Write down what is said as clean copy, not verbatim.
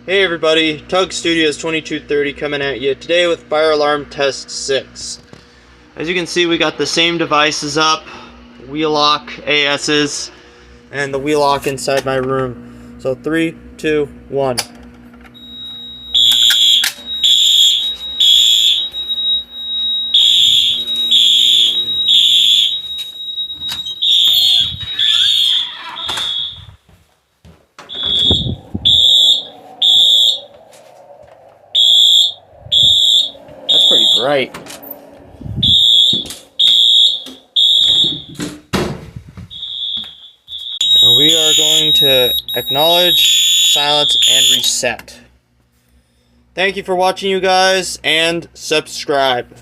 Hey everybody, Tug Studios 2230 coming at you today with Fire Alarm Test 6. As you can see, we got the same devices up, wheel lock AS's, and the wheel lock inside my room. So 3, 2, 1. That's pretty bright. So we are going to acknowledge, silence, and reset. Thank you for watching, you guys, and subscribe.